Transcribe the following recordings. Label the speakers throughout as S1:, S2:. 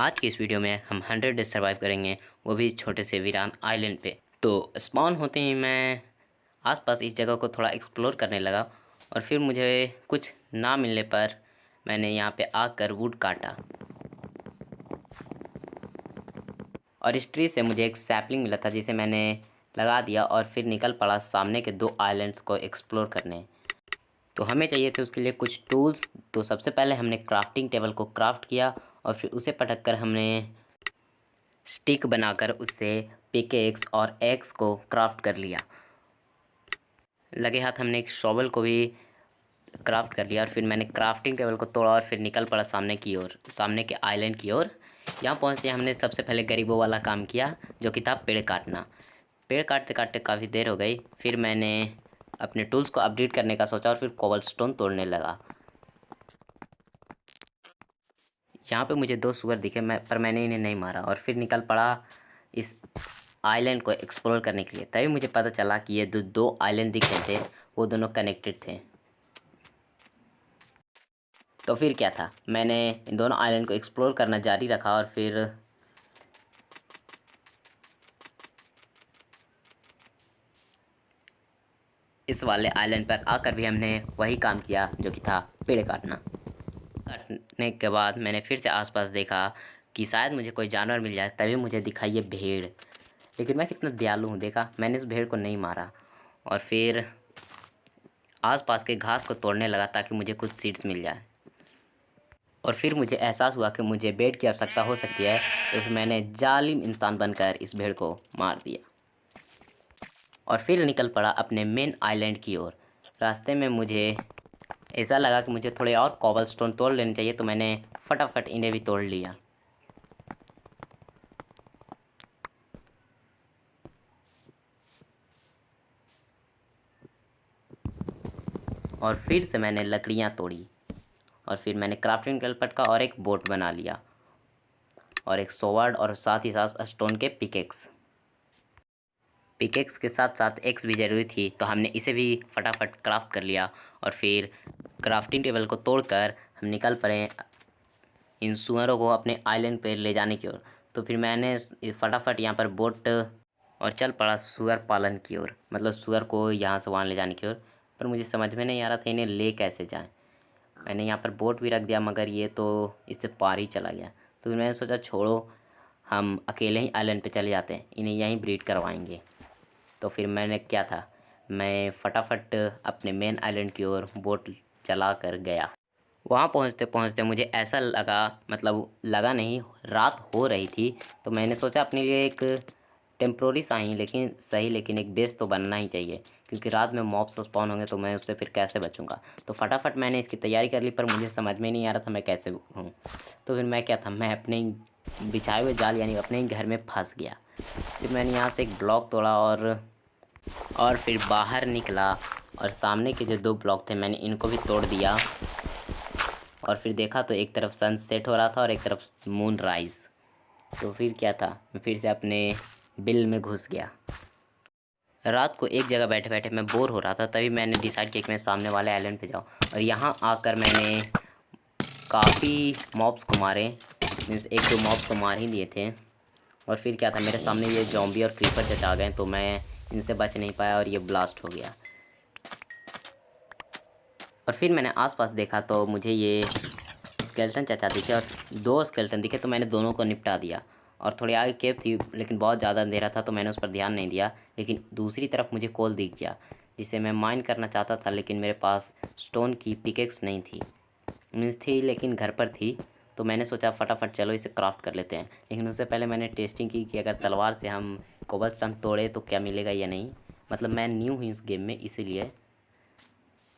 S1: आज की इस वीडियो में हम 100 डेज सर्वाइव करेंगे, वो भी छोटे से वीरान आइलैंड पे। तो स्पॉन होते ही मैं आसपास इस जगह को थोड़ा एक्सप्लोर करने लगा और फिर मुझे कुछ ना मिलने पर मैंने यहाँ पे आकर वुड काटा और इस ट्री से मुझे एक सैपलिंग मिला था जिसे मैंने लगा दिया और फिर निकल पड़ा सामने के 2 आइलैंड्स को एक्सप्लोर करने। तो हमें चाहिए थे उसके लिए कुछ टूल्स। तो सबसे पहले हमने क्राफ्टिंग टेबल को क्राफ्ट किया और फिर उसे पटक कर हमने स्टिक बनाकर उससे पिकेक्स और एक्स को क्राफ्ट कर लिया। लगे हाथ हमने एक शॉवल को भी क्राफ्ट कर लिया और फिर मैंने क्राफ्टिंग टेबल को तोड़ा और फिर निकल पड़ा सामने की ओर, सामने के आइलैंड की ओर। यहाँ पहुँचते हमने सबसे पहले गरीबों वाला काम किया, जो कि था पेड़ काटना। पेड़ काटते काटते काफ़ी देर हो गई। फिर मैंने अपने टूल्स को अपडेट करने का सोचा और फिर कोबलस्टोन तोड़ने लगा। यहाँ पे मुझे 2 सुअर दिखे, पर मैंने इन्हें नहीं मारा और फिर निकल पड़ा इस आइलैंड को एक्सप्लोर करने के लिए। तभी मुझे पता चला कि ये जो 2 आइलैंड दिख रहे थे वो दोनों कनेक्टेड थे। तो फिर क्या था, मैंने इन दोनों आइलैंड को एक्सप्लोर करना जारी रखा और फिर इस वाले आइलैंड पर आकर भी हमने वही काम किया, जो कि था पेड़ काटना। काटने के बाद मैंने फिर से आसपास देखा कि शायद मुझे कोई जानवर मिल जाए। तभी मुझे दिखा ये भेड़, लेकिन मैं कितना दयालु हूँ, देखा मैंने उस भेड़ को नहीं मारा और फिर आसपास के घास को तोड़ने लगा ताकि मुझे कुछ सीड्स मिल जाए। और फिर मुझे एहसास हुआ कि मुझे बेड की आवश्यकता हो सकती है, तो फिर मैंने जालिम इंसान बनकर इस भेड़ को मार दिया और फिर निकल पड़ा अपने मेन आइलैंड की ओर। रास्ते में मुझे ऐसा लगा कि मुझे थोड़े और कॉबलस्टोन तोड़ लेने चाहिए, तो मैंने फटाफट इन्हें भी तोड़ लिया। और फिर से मैंने लकड़ियाँ तोड़ी और फिर मैंने क्राफ्टिंग टेबल का और एक बोट बना लिया और एक सोवर्ड और साथ ही साथ स्टोन के पिकेक्स के साथ साथ एक्स भी ज़रूरी थी, तो हमने इसे भी फटाफट क्राफ्ट कर लिया। और फिर क्राफ्टिंग टेबल को तोड़कर हम निकल पड़े इन सुअरों को अपने आइलैंड पर ले जाने की ओर। तो फिर मैंने फटाफट यहाँ पर बोट और चल पड़ा सुअर पालन की ओर, मतलब सुअर को यहाँ से वहाँ ले जाने की ओर। पर मुझे समझ में नहीं आ रहा था इन्हें ले कैसे जाएं। मैंने यहाँ पर बोट भी रख दिया, मगर ये तो इससे पार ही चला गया। तो फिर मैंने सोचा छोड़ो, हम अकेले ही आइलैंड पे चले जाते हैं, इन्हें यहीं ब्रीड करवाएंगे। तो फिर मैंने क्या था, मैं फटाफट अपने मेन आइलैंड की ओर बोट चला कर गया। वहाँ पहुँचते पहुँचते मुझे ऐसा लगा, मतलब लगा नहीं, रात हो रही थी। तो मैंने सोचा अपने लिए एक टेम्प्रोरी सा ही लेकिन एक बेस तो बनना ही चाहिए, क्योंकि रात में मॉब्स स्पॉन होंगे तो मैं उससे फिर कैसे बचूंगा। तो फटाफट मैंने इसकी तैयारी कर ली, पर मुझे समझ में नहीं आ रहा था मैं कैसे हूँ। तो फिर मैं क्या था, मैं अपने ही बिछाए हुए जाल यानी अपने ही घर में फंस गया। फिर मैंने यहाँ से एक ब्लॉक तोड़ा और फिर बाहर निकला और सामने के जो 2 ब्लॉक थे मैंने इनको भी तोड़ दिया। और फिर देखा तो एक तरफ सन सेट हो रहा था और एक तरफ मून राइज। तो फिर क्या था, मैं फिर से अपने बिल में घुस गया। रात को एक जगह बैठे बैठे मैं बोर हो रहा था, तभी मैंने डिसाइड किया कि मैं सामने वाले आइलैंड पे जाऊँ। और यहाँ आकर मैंने काफ़ी मॉब्स को मारे, मीन्स 1-2 मॉब्स को मार ही दिए थे। और फिर क्या था, मेरे सामने ये जॉम्बी और क्रीपर चचा गए, तो मैं इनसे बच नहीं पाया और ये ब्लास्ट हो गया। और फिर मैंने आसपास देखा तो मुझे ये स्केलेटन चचा दिखे और 2 स्केलेटन दिखे, तो मैंने दोनों को निपटा दिया। और थोड़ी आगे केव थी, लेकिन बहुत ज़्यादा अंधेरा था तो मैंने उस पर ध्यान नहीं दिया। लेकिन दूसरी तरफ मुझे कोल दिख गया, जिसे मैं माइन करना चाहता था, लेकिन मेरे पास स्टोन की पिकेक्स नहीं थी। मीन्स थी लेकिन घर पर थी। तो मैंने सोचा फटाफट चलो इसे क्राफ्ट कर लेते हैं। लेकिन उससे पहले मैंने टेस्टिंग की कि अगर तलवार से हम कोबलस्टोन तोड़े तो क्या मिलेगा या नहीं। मतलब मैं न्यू हूँ इस गेम में, इसीलिए।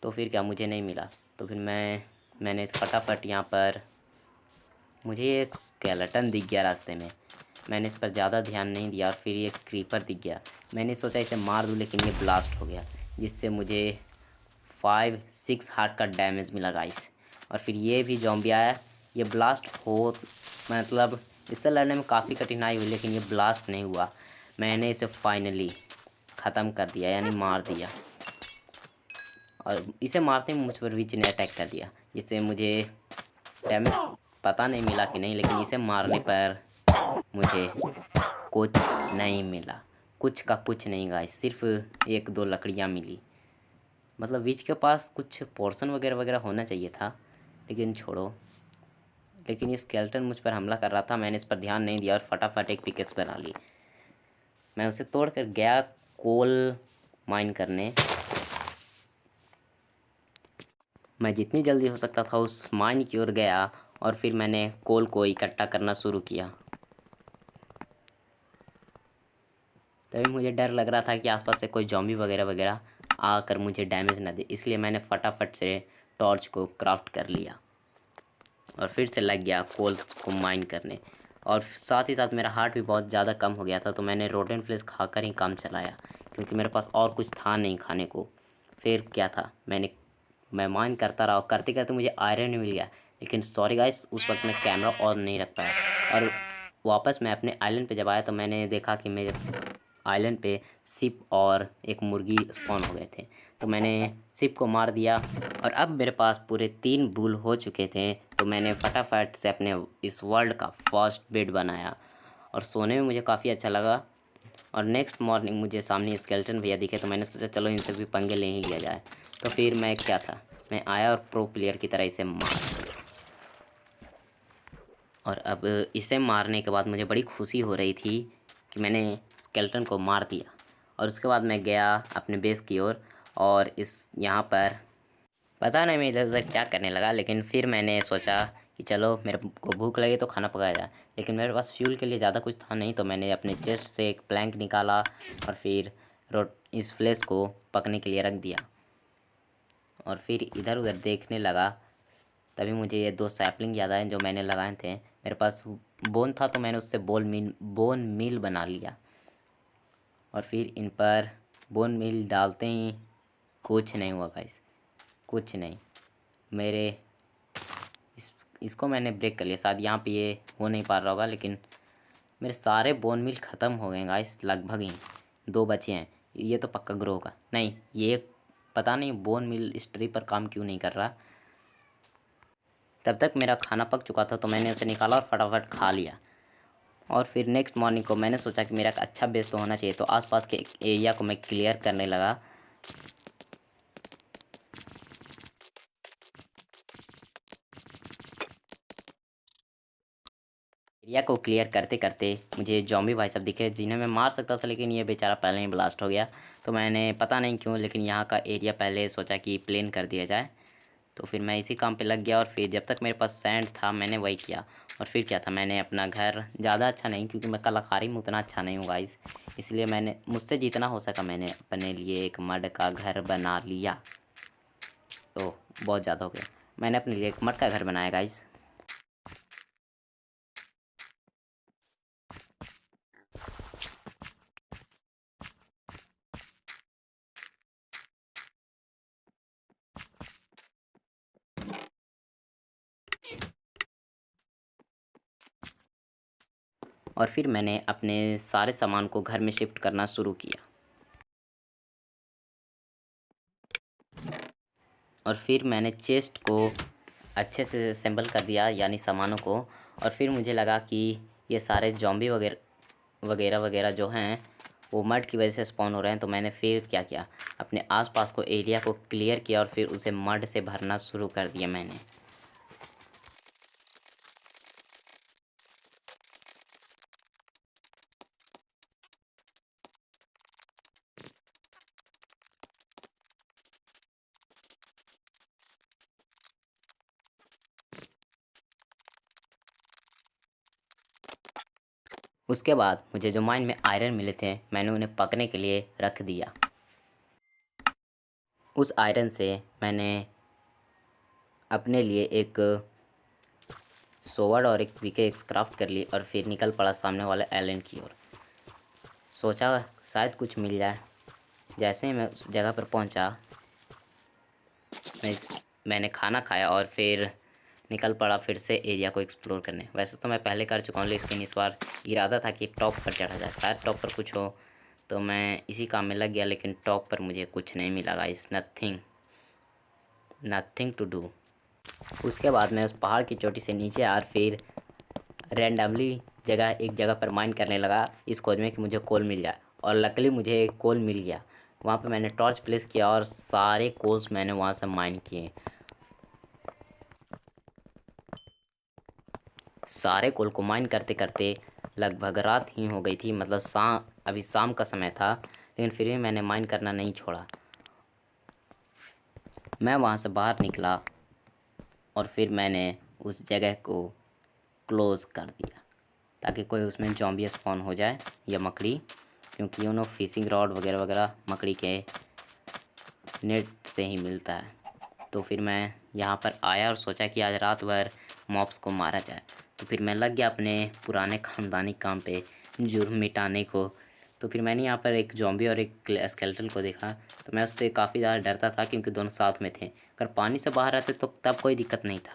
S1: तो फिर क्या, मुझे नहीं मिला। तो फिर मैंने फटाफट यहाँ पर, मुझे एक स्केलेटन दिख गया रास्ते में। मैंने इस पर ज़्यादा ध्यान नहीं दिया और फिर ये क्रीपर दिख गया। मैंने सोचा इसे मार दूँ, लेकिन ये ब्लास्ट हो गया, जिससे मुझे 5-6 हार्ट का डैमेज मिला गाइस। और फिर ये भी जॉम्बी आया। ये ब्लास्ट हो, मतलब इससे लड़ने में काफ़ी कठिनाई हुई, लेकिन ये ब्लास्ट नहीं हुआ। मैंने इसे फाइनली ख़त्म कर दिया, यानी मार दिया। और इसे मारते ही मुझ पर विच ने अटैक कर दिया, जिससे मुझे डैमेज पता नहीं मिला कि नहीं, लेकिन इसे मारने पर मुझे कुछ नहीं मिला। कुछ का कुछ नहीं गाइस, सिर्फ एक दो लकड़ियाँ मिली। मतलब विच के पास कुछ पोर्शन वगैरह वगैरह होना चाहिए था, लेकिन छोड़ो। लेकिन ये स्केलेटन मुझ पर हमला कर रहा था, मैंने इस पर ध्यान नहीं दिया और फटाफट एक पिकेक्स बना ली। मैं उसे तोड़ कर गया कोल माइन करने। मैं जितनी जल्दी हो सकता था उस माइन की ओर गया और फिर मैंने कोल को इकट्ठा करना शुरू किया। तभी मुझे डर लग रहा था कि आसपास से कोई जॉम्बी वगैरह वगैरह आकर मुझे डैमेज ना दे, इसलिए मैंने फटाफट से टॉर्च को क्राफ्ट कर लिया और फिर से लग गया कोल को माइन करने। और साथ ही साथ मेरा हार्ट भी बहुत ज़्यादा कम हो गया था, तो मैंने रोटेन फ्लेश खाकर ही काम चलाया, क्योंकि मेरे पास और कुछ था नहीं खाने को। फिर क्या था, मैं माइन करता रहा और करते करते मुझे आयरन मिल गया। लेकिन सॉरी गाइस, उस वक्त मैं कैमरा ऑन नहीं रख पाया और वापस मैं अपने आइलैंड पे जब आया तो मैंने देखा कि मेरे आइलैंड पे सिप और एक मुर्गी स्पॉन हो गए थे। तो मैंने सिप को मार दिया और अब मेरे पास पूरे 3 बुल हो चुके थे। तो मैंने फटाफट से अपने इस वर्ल्ड का फर्स्ट बेड बनाया और सोने में मुझे काफ़ी अच्छा लगा। और नेक्स्ट मॉर्निंग मुझे सामने स्केलेटन भैया दिखे, तो मैंने सोचा चलो इनसे भी पंगे ले ही लिया जाए। तो फिर मैं क्या था, मैं आया और प्रो प्लेयर की तरह इसे मार दिया। और अब इसे मारने के बाद मुझे बड़ी खुशी हो रही थी कि मैंने स्केलेटन को मार दिया। और उसके बाद मैं गया अपने बेस की ओर और इस यहाँ पर पता नहीं मैं इधर उधर क्या करने लगा, लेकिन फिर मैंने सोचा कि चलो मेरे को भूख लगी तो खाना पकाया जाए। लेकिन मेरे पास फ्यूल के लिए ज़्यादा कुछ था नहीं, तो मैंने अपने चेस्ट से एक प्लैंक निकाला और फिर इस फ्लेश को पकने के लिए रख दिया और फिर इधर उधर देखने लगा। तभी मुझे ये 2 सैपलिंग याद आए जो मैंने लगाए थे। मेरे पास बोन था तो मैंने उससे बोन मील बना लिया और फिर इन पर बोन मील डालते ही कुछ नहीं हुआ गाइस, कुछ नहीं। मेरे इसको मैंने ब्रेक कर लिया, शायद यहाँ पे ये हो नहीं पा रहा होगा, लेकिन मेरे सारे बोन मील ख़त्म हो गए गाइस, लगभग ही 2 बचे हैं। ये तो पक्का ग्रो होगा, नहीं ये पता नहीं बोन मील इस ट्री पर काम क्यों नहीं कर रहा। तब तक मेरा खाना पक चुका था तो मैंने उसे निकाला और फटाफट खा लिया। और फिर नेक्स्ट मॉर्निंग को मैंने सोचा कि मेरा एक अच्छा बेस तो होना चाहिए, तो आसपास के एरिया को मैं क्लियर करने लगा। एरिया को क्लियर करते करते मुझे जॉम्बी भाई साहब दिखे, जिन्हें मैं मार सकता था, लेकिन ये बेचारा पहले ही ब्लास्ट हो गया। तो मैंने पता नहीं क्यों, लेकिन यहाँ का एरिया पहले सोचा कि प्लेन कर दिया जाए। तो फिर मैं इसी काम पे लग गया और फिर जब तक मेरे पास सैंड था मैंने वही किया। और फिर क्या था, मैंने अपना घर ज़्यादा अच्छा नहीं, क्योंकि मैं कलाकारी में उतना अच्छा नहीं हूँ गाइस, इसलिए मैंने मुझसे जितना हो सका मैंने अपने लिए एक मड का घर बना लिया। तो बहुत ज़्यादा हो गया, मैंने अपने लिए एक मड का घर बनाया गाइस। और फिर मैंने अपने सारे सामान को घर में शिफ्ट करना शुरू किया। और फिर मैंने चेस्ट को अच्छे से असेंबल कर दिया, यानी सामानों को। और फिर मुझे लगा कि ये सारे जॉम्बी वगैरह वगैरह वगैरह जो हैं वो मड की वजह से स्पॉन हो रहे हैं। तो मैंने फिर क्या किया, अपने आसपास को एरिया को क्लियर किया और फिर उसे मड से भरना शुरू कर दिया मैंने। उसके बाद मुझे जो माइन में आयरन मिले थे मैंने उन्हें पकने के लिए रख दिया। उस आयरन से मैंने अपने लिए एक सोवर्ड और एक पिकेक्स क्राफ्ट कर ली और फिर निकल पड़ा सामने वाले आइलैंड की ओर। सोचा शायद कुछ मिल जाए। जैसे ही मैं उस जगह पर पहुंचा, मैंने खाना खाया और फिर निकल पड़ा फिर से एरिया को एक्सप्लोर करने। वैसे तो मैं पहले कर चुका हूँ, लेकिन इस बार इरादा था कि टॉप पर चढ़ा जाए, शायद टॉप पर कुछ हो। तो मैं इसी काम में लग गया, लेकिन टॉप पर मुझे कुछ नहीं मिला गाइस, नथिंग टू डू। उसके बाद मैं उस पहाड़ की चोटी से नीचे और फिर रैंडमली एक जगह पर माइन करने लगा इस खोज में कि मुझे कोल मिल जाए, और लकीली मुझे कोल मिल गया। वहाँ पे मैंने टॉर्च प्लेस किया और सारे कोल्स मैंने वहाँ से माइन किए। सारे कोल को माइन करते करते लगभग रात ही हो गई थी, मतलब अभी शाम का समय था, लेकिन फिर भी मैंने माइन करना नहीं छोड़ा। मैं वहाँ से बाहर निकला और फिर मैंने उस जगह को क्लोज़ कर दिया ताकि कोई उसमें ज़ॉम्बी स्पॉन हो जाए या मकड़ी, क्योंकि फिशिंग रॉड वगैरह वगैरह मकड़ी के नेट से ही मिलता है। तो फिर मैं यहाँ पर आया और सोचा कि आज रात भर मॉब्स को मारा जाए। तो फिर मैं लग गया अपने पुराने ख़ानदानी काम पे, जुर्म मिटाने को। तो फिर मैंने यहाँ पर एक ज़ॉम्बी और एक स्केलेटन को देखा, तो मैं उससे काफ़ी ज़्यादा डरता था क्योंकि दोनों साथ में थे। अगर पानी से बाहर आते तो तब कोई दिक्कत नहीं था,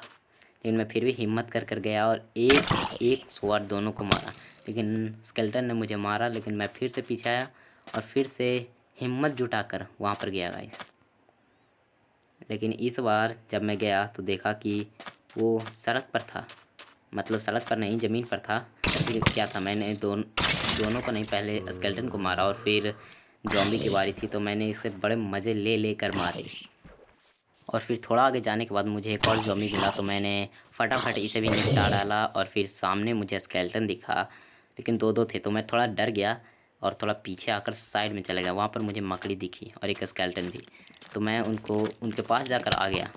S1: लेकिन मैं फिर भी हिम्मत कर गया और एक स्वाट दोनों को मारा। लेकिन स्केलेटन ने मुझे मारा, लेकिन मैं फिर से पीछे आया और फिर से हिम्मत जुटाकर वहाँ पर गया गाइस। लेकिन इस बार जब मैं गया तो देखा कि वो सड़क पर था, मतलब सड़क पर नहीं, ज़मीन पर था। फिर क्या था, मैंने दोनों को नहीं, पहले स्केलेटन को मारा और फिर ज़ॉम्बी की बारी थी तो मैंने इसके बड़े मज़े ले कर मारे। और फिर थोड़ा आगे जाने के बाद मुझे एक और ज़ॉम्बी मिला, तो मैंने फटाफट इसे भी निपटा डाला। और फिर सामने मुझे स्केलेटन दिखा, लेकिन दो थे तो मैं थोड़ा डर गया और थोड़ा पीछे आकर साइड में चला गया। वहाँ पर मुझे मकड़ी दिखी और एक स्केलेटन भी, तो मैं उनके पास जाकर आ गया।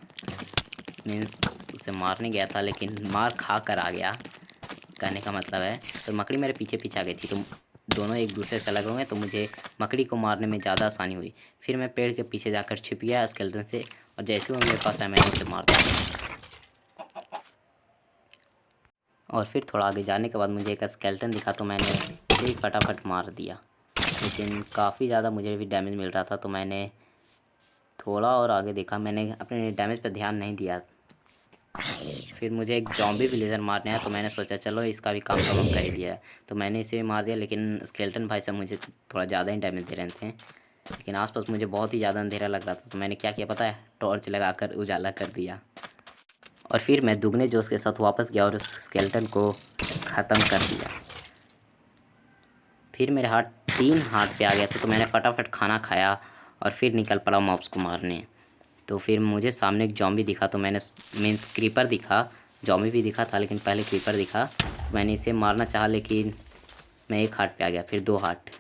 S1: मीन्स उसे मारने गया था लेकिन मार खा कर आ गया, कहने का मतलब है। तो मकड़ी मेरे पीछे पीछे आ गई थी, तो दोनों एक दूसरे से लगे हुए, तो मुझे मकड़ी को मारने में ज़्यादा आसानी हुई। फिर मैं पेड़ के पीछे जाकर छिप गया स्केलेटन से, और जैसे वो मेरे पास आया मैंने उसे मार दिया। और फिर थोड़ा आगे जाने के बाद मुझे एक स्केलेटन दिखा, तो मैंने उसे ही फटाफट मार दिया। लेकिन काफ़ी ज़्यादा मुझे भी डैमेज मिल रहा था, तो मैंने थोड़ा और आगे देखा, मैंने अपने डैमेज पर ध्यान नहीं दिया। फिर मुझे एक ज़ॉम्बी विलेजर मारने आया, तो मैंने सोचा चलो इसका भी काम तमाम कर ही दिया है, तो मैंने इसे भी मार दिया। लेकिन स्केलेटन भाई साहब मुझे थोड़ा ज़्यादा ही डैमेज दे रहे थे, लेकिन आसपास मुझे बहुत ही ज़्यादा अंधेरा लग रहा था, तो मैंने क्या किया पता है, टॉर्च लगाकर उजाला कर दिया। और फिर मैं दुगने जोश के साथ वापस गया और उस स्केलेटन को ख़त्म कर दिया। फिर मेरे हाथ 3 हाथ पे आ गया था, तो मैंने फटाफट खाना खाया और फिर निकल पड़ा मॉब्स को मारने। तो फिर मुझे सामने एक ज़ॉम्बी दिखा, तो मैंने मीन्स क्रीपर दिखा, ज़ॉम्बी भी दिखा था लेकिन पहले क्रीपर दिखा, तो मैंने इसे मारना चाहा, लेकिन मैं 1 हार्ट पे आ गया, फिर 2 हार्ट।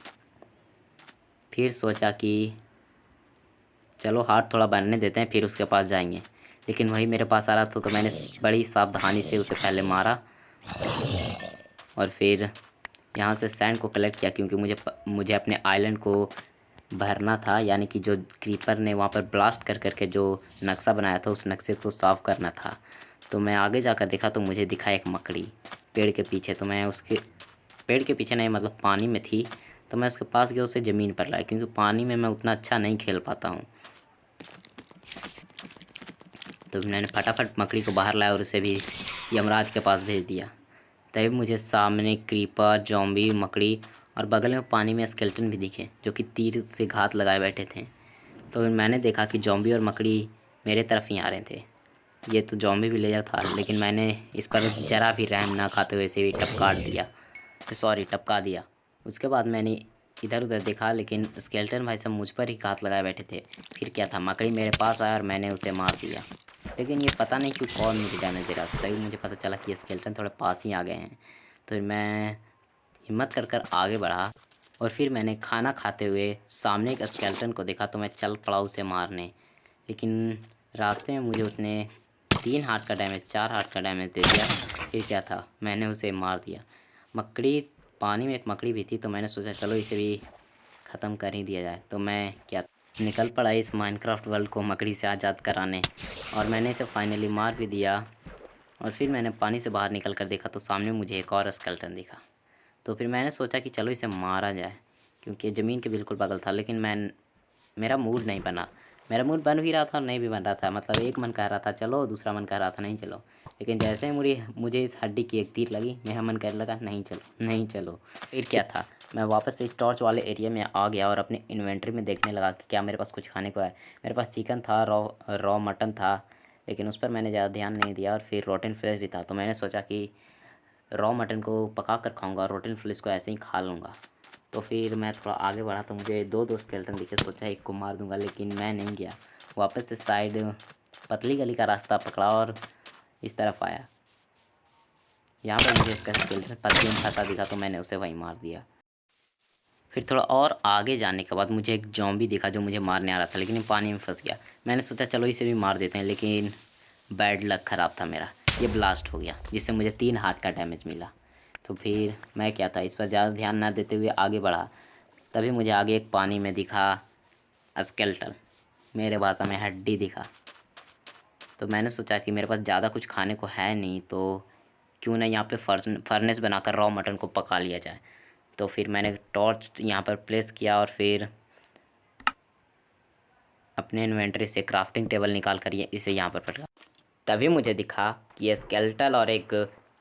S1: फिर सोचा कि चलो हार्ट थोड़ा बनने देते हैं फिर उसके पास जाएंगे, लेकिन वही मेरे पास आ रहा था, तो मैंने बड़ी सावधानी से उसे पहले मारा। और फिर यहाँ से सैंड को कलेक्ट किया, क्योंकि मुझे अपने आइलैंड को भरना था, यानी कि जो क्रीपर ने वहाँ पर ब्लास्ट कर करके जो नक्शा बनाया था उस नक्शे को साफ़ करना था। तो मैं आगे जाकर देखा तो मुझे दिखा एक मकड़ी पेड़ के पीछे, तो मैं उसके पेड़ के पीछे नहीं, मतलब पानी में थी, तो मैं उसके पास गया, उसे ज़मीन पर लाया, क्योंकि पानी में मैं उतना अच्छा नहीं खेल पाता हूँ। तो मैंने फटाफट मकड़ी को बाहर लाया और उसे भी यमराज के पास भेज दिया। तभी मुझे सामने क्रीपर, ज़ॉम्बी, मकड़ी और बगल में पानी में स्केलेटन भी दिखे, जो कि तीर से घात लगाए बैठे थे। तो मैंने देखा कि ज़ॉम्बी और मकड़ी मेरे तरफ ही आ रहे थे। ये तो ज़ॉम्बी विलेजर था, लेकिन मैंने इस पर ज़रा भी रहम ना खाते हुए इसे भी टपका दिया। उसके बाद मैंने इधर उधर देखा, लेकिन स्केलेटन भाई साहब मुझ पर ही घात लगाए बैठे थे। फिर क्या था, मकड़ी मेरे पास आया और मैंने उसे मार दिया, लेकिन ये पता नहीं क्यों कौन मुझे डैमेज दे रहा था। तभी मुझे पता चला कि स्केलेटन थोड़े पास ही आ गए हैं। तो मैं हिम्मत कर आगे बढ़ा, और फिर मैंने खाना खाते हुए सामने एक स्केलेटन को देखा, तो मैं चल पड़ा उसे मारने। लेकिन रास्ते में मुझे उसने 3 हार्ट का डैमेज, 4 हार्ट का डैमेज दे दिया। फिर क्या था, मैंने उसे मार दिया। मकड़ी, पानी में एक मकड़ी भी थी, तो मैंने सोचा चलो इसे भी ख़त्म कर ही दिया जाए। तो मैं क्या निकल पड़ा इस माइनक्राफ्ट वर्ल्ड को मकड़ी से आज़ाद कराने, और मैंने इसे फाइनली मार भी दिया। और फिर मैंने पानी से बाहर निकल कर देखा, तो सामने मुझे एक और स्केलेटन दिखा। तो फिर मैंने सोचा कि चलो इसे मारा जाए, क्योंकि ज़मीन के बिल्कुल बगल था। लेकिन मेरा मूड नहीं बना। मेरा मूड बन भी रहा था और नहीं भी बन रहा था, मतलब एक मन कह रहा था चलो, दूसरा मन कह रहा था नहीं चलो। लेकिन जैसे ही मुझे इस हड्डी की एक तीर लगी, मेरा मन कहने लगा नहीं चलो नहीं चलो। फिर क्या था, मैं वापस से टॉर्च वाले एरिया में आ गया और अपने इन्वेंट्री में देखने लगा कि क्या मेरे पास कुछ खाने को है। मेरे पास चिकन था, रॉ मटन था, लेकिन उस पर मैंने ज़्यादा ध्यान नहीं दिया। और फिर रोटन फ्लेश भी था, तो मैंने सोचा कि रॉ मटन को पका कर खाऊंगा और रोटन फ्लेश को ऐसे ही खा लूँगा। तो फिर मैं थोड़ा आगे बढ़ा तो मुझे दो स्केलेटन दिखे। सोचा एक को मार दूंगा, लेकिन मैं नहीं गया। वापस से साइड पतली गली का रास्ता पकड़ा और इस तरफ आया। यहाँ पर मुझे इसका स्केलेटन पतली में फंसा दिखा, तो मैंने उसे वहीं मार दिया। फिर थोड़ा और आगे जाने के बाद मुझे एक ज़ॉम्बी दिखा जो मुझे मारने आ रहा था, लेकिन ये पानी में फंस गया। मैंने सोचा चलो इसे भी मार देते हैं, लेकिन बैड लक ख़राब था मेरा। ये ब्लास्ट हो गया, जिससे मुझे 3 हार्ट का डैमेज मिला। तो फिर मैं क्या था, इस पर ज़्यादा ध्यान ना देते हुए आगे बढ़ा। तभी मुझे आगे एक पानी में दिखा स्केलेटन, मेरे भाषा में हड्डी दिखा। तो मैंने सोचा कि मेरे पास ज़्यादा कुछ खाने को है नहीं, तो क्यों ना यहाँ पे फर्नेस बनाकर रॉ मटन को पका लिया जाए। तो फिर मैंने टॉर्च यहाँ पर प्लेस किया और फिर अपने इन्वेंटरी से क्राफ्टिंग टेबल निकाल कर इसे यहाँ पर पटका। तभी मुझे दिखा कि ये स्केलेटल और एक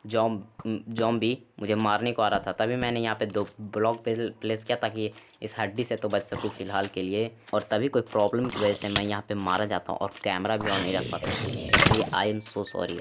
S1: जॉम्बी मुझे मारने को आ रहा था। तभी मैंने यहाँ पे 2 ब्लॉक प्लेस किया ताकि इस हड्डी से तो बच सकूँ फ़िलहाल के लिए। और तभी कोई प्रॉब्लम की वजह से मैं यहाँ पे मारा जाता हूँ और कैमरा भी ऑन नहीं रख पाता हूँ। इसलिए आई एम सो सॉरी।